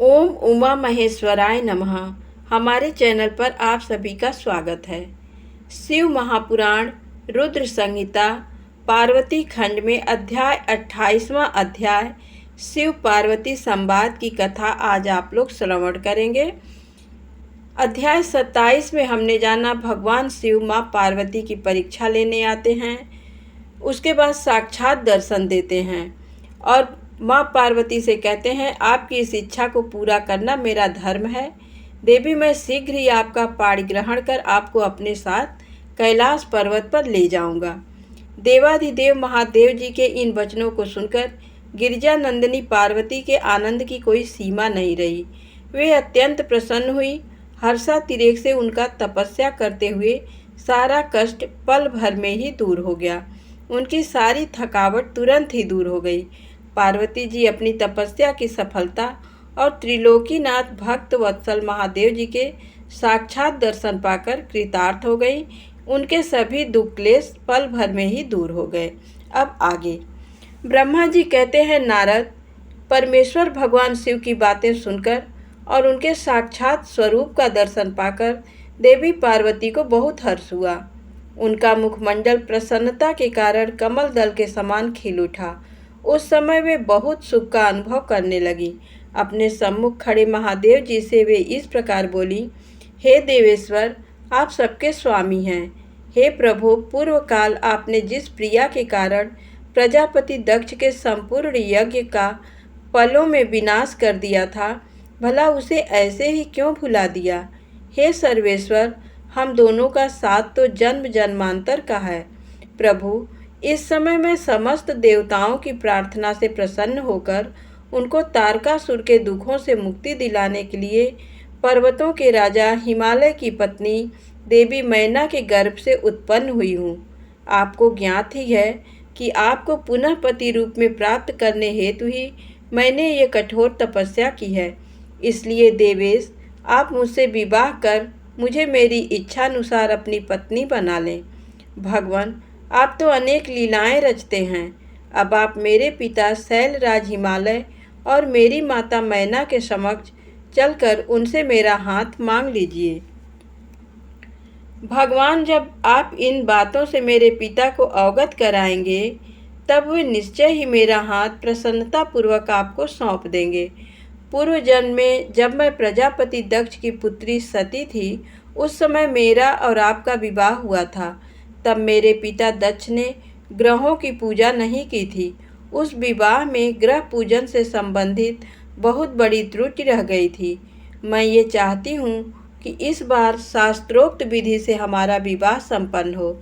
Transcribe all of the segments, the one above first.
ओम उमा महेश्वराय नमः। हमारे चैनल पर आप सभी का स्वागत है। शिव महापुराण रुद्र संहिता पार्वती खंड में अध्याय 28वां अध्याय शिव पार्वती संवाद की कथा आज आप लोग श्रवण करेंगे। अध्याय 27 में हमने जाना भगवान शिव माँ पार्वती की परीक्षा लेने आते हैं, उसके बाद साक्षात दर्शन देते हैं और माँ पार्वती से कहते हैं आपकी इस इच्छा को पूरा करना मेरा धर्म है। देवी मैं शीघ्र ही आपका पाणिग्रहण कर आपको अपने साथ कैलाश पर्वत पर ले जाऊंगा। देवाधिदेव महादेव जी के इन वचनों को सुनकर गिरिजा नंदिनी पार्वती के आनंद की कोई सीमा नहीं रही। वे अत्यंत प्रसन्न हुई। हर्षातिरेक से उनका तपस्या करते हुए सारा कष्ट पल भर में ही दूर हो गया। उनकी सारी थकावट तुरंत ही दूर हो गई। पार्वती जी अपनी तपस्या की सफलता और त्रिलोकीनाथ भक्त वत्सल महादेव जी के साक्षात दर्शन पाकर कृतार्थ हो गई। उनके सभी दुख क्लेश पल भर में ही दूर हो गए। अब आगे ब्रह्मा जी कहते हैं नारद, परमेश्वर भगवान शिव की बातें सुनकर और उनके साक्षात स्वरूप का दर्शन पाकर देवी पार्वती को बहुत हर्ष हुआ। उनका मुखमंडल प्रसन्नता के कारण कमल दल के समान खिल उठा। उस समय वे बहुत सुख का अनुभव करने लगी। अपने सम्मुख खड़े महादेव जी से वे इस प्रकार बोली, हे देवेश्वर, आप सबके स्वामी हैं। हे प्रभु, पूर्व काल आपने जिस प्रिया के कारण प्रजापति दक्ष के संपूर्ण यज्ञ का पलों में विनाश कर दिया था, भला उसे ऐसे ही क्यों भुला दिया। हे सर्वेश्वर, हम दोनों का साथ तो जन्म जन्मांतर का है। प्रभु, इस समय मैं समस्त देवताओं की प्रार्थना से प्रसन्न होकर उनको तारकासुर के दुखों से मुक्ति दिलाने के लिए पर्वतों के राजा हिमालय की पत्नी देवी मैना के गर्भ से उत्पन्न हुई हूँ। आपको ज्ञात ही है कि आपको पुनः पति रूप में प्राप्त करने हेतु ही मैंने ये कठोर तपस्या की है। इसलिए देवेश, आप मुझसे विवाह कर मुझे मेरी इच्छानुसार अपनी पत्नी बना लें। भगवान, आप तो अनेक लीलाएं रचते हैं। अब आप मेरे पिता शैलराज हिमालय और मेरी माता मैना के समक्ष चलकर उनसे मेरा हाथ मांग लीजिए। भगवान, जब आप इन बातों से मेरे पिता को अवगत कराएंगे तब वे निश्चय ही मेरा हाथ प्रसन्नतापूर्वक आपको सौंप देंगे। पूर्व जन्म में जब मैं प्रजापति दक्ष की पुत्री सती थी, उस समय मेरा और आपका विवाह हुआ था। तब मेरे पिता दक्ष ने ग्रहों की पूजा नहीं की थी। उस विवाह में ग्रह पूजन से संबंधित बहुत बड़ी त्रुटि रह गई थी। मैं ये चाहती हूँ कि इस बार शास्त्रोक्त विधि से हमारा विवाह संपन्न हो।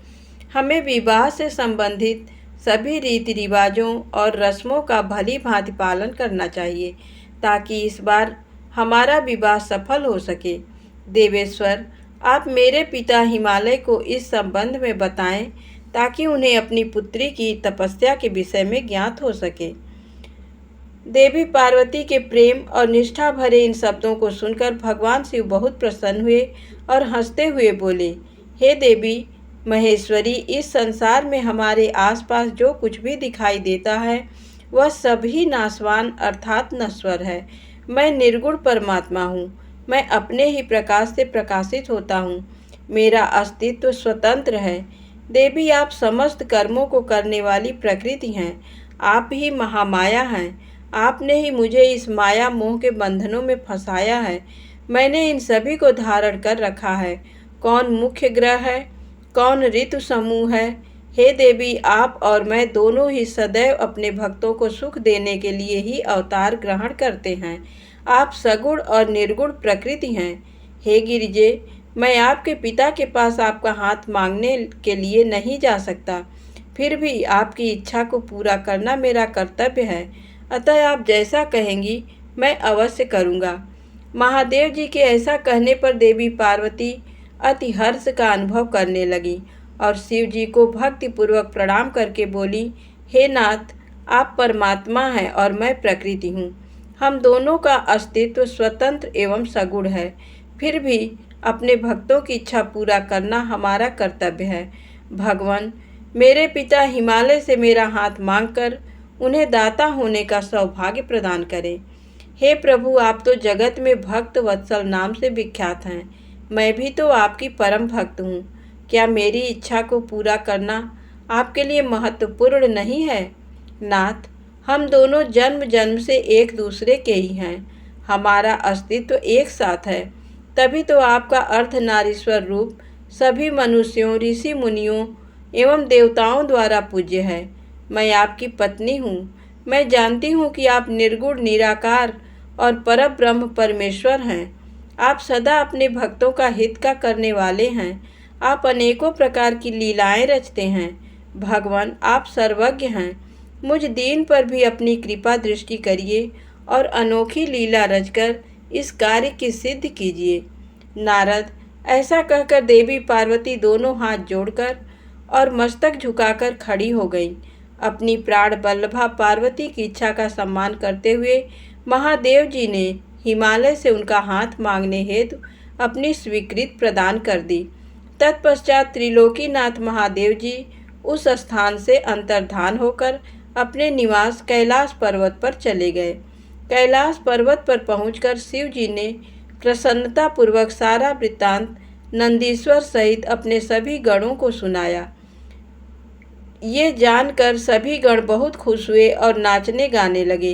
हमें विवाह से संबंधित सभी रीति रिवाजों और रस्मों का भली भांति पालन करना चाहिए ताकि इस बार हमारा विवाह सफल हो सके। देवेश्वर, आप मेरे पिता हिमालय को इस संबंध में बताएं ताकि उन्हें अपनी पुत्री की तपस्या के विषय में ज्ञात हो सके। देवी पार्वती के प्रेम और निष्ठा भरे इन शब्दों को सुनकर भगवान शिव बहुत प्रसन्न हुए और हंसते हुए बोले, हे देवी महेश्वरी, इस संसार में हमारे आसपास जो कुछ भी दिखाई देता है वह सभी नाशवान अर्थात नश्वर है। मैं निर्गुण परमात्मा हूँ। मैं अपने ही प्रकाश से प्रकाशित होता हूँ। मेरा अस्तित्व स्वतंत्र है। देवी, आप समस्त कर्मों को करने वाली प्रकृति हैं। आप ही महामाया हैं। आपने ही मुझे इस माया मोह के बंधनों में फंसाया है। मैंने इन सभी को धारण कर रखा है। कौन मुख्य ग्रह है, कौन ऋतु समूह है। हे देवी, आप और मैं दोनों ही सदैव अपने भक्तों को सुख देने के लिए ही अवतार ग्रहण करते हैं। आप सगुण और निर्गुण प्रकृति हैं। हे गिरिजे, मैं आपके पिता के पास आपका हाथ मांगने के लिए नहीं जा सकता, फिर भी आपकी इच्छा को पूरा करना मेरा कर्तव्य है। अतः आप जैसा कहेंगी मैं अवश्य करूँगा। महादेव जी के ऐसा कहने पर देवी पार्वती अति हर्ष का अनुभव करने लगी और शिव जी को भक्तिपूर्वक प्रणाम करके बोली, हे नाथ, आप परमात्मा हैं और मैं प्रकृति हूँ। हम दोनों का अस्तित्व स्वतंत्र एवं सगुण है, फिर भी अपने भक्तों की इच्छा पूरा करना हमारा कर्तव्य है। भगवान, मेरे पिता हिमालय से मेरा हाथ मांगकर उन्हें दाता होने का सौभाग्य प्रदान करें। हे प्रभु, आप तो जगत में भक्त वत्सल नाम से विख्यात हैं। मैं भी तो आपकी परम भक्त हूँ। क्या मेरी इच्छा को पूरा करना आपके लिए महत्वपूर्ण नहीं है? नाथ, हम दोनों जन्म जन्म से एक दूसरे के ही हैं। हमारा अस्तित्व एक साथ है। तभी तो आपका अर्धनारीश्वर रूप सभी मनुष्यों, ऋषि मुनियों एवं देवताओं द्वारा पूज्य है। मैं आपकी पत्नी हूँ। मैं जानती हूँ कि आप निर्गुण, निराकार और परब्रह्म परमेश्वर हैं। आप सदा अपने भक्तों का हित का करने वाले हैं। आप अनेकों प्रकार की लीलाएं रचते हैं। भगवान, आप सर्वज्ञ हैं। मुझ दीन पर भी अपनी कृपा दृष्टि करिए और अनोखी लीला रचकर इस कार्य की सिद्ध कीजिए। नारद, ऐसा कहकर देवी पार्वती दोनों हाथ जोड़कर और मस्तक झुकाकर खड़ी हो गई। अपनी प्राण वल्लभा पार्वती की इच्छा का सम्मान करते हुए महादेव जी ने हिमालय से उनका हाथ मांगने हेतु अपनी स्वीकृति प्रदान कर दी। तत्पश्चात त्रिलोकीनाथ महादेव जी उस स्थान से अंतर्धान होकर अपने निवास कैलाश पर्वत पर चले गए। कैलाश पर्वत पर पहुंचकर शिव जी ने प्रसन्नतापूर्वक सारा वृत्तांत नंदीश्वर सहित अपने सभी गणों को सुनाया। ये जानकर सभी गण बहुत खुश हुए और नाचने गाने लगे।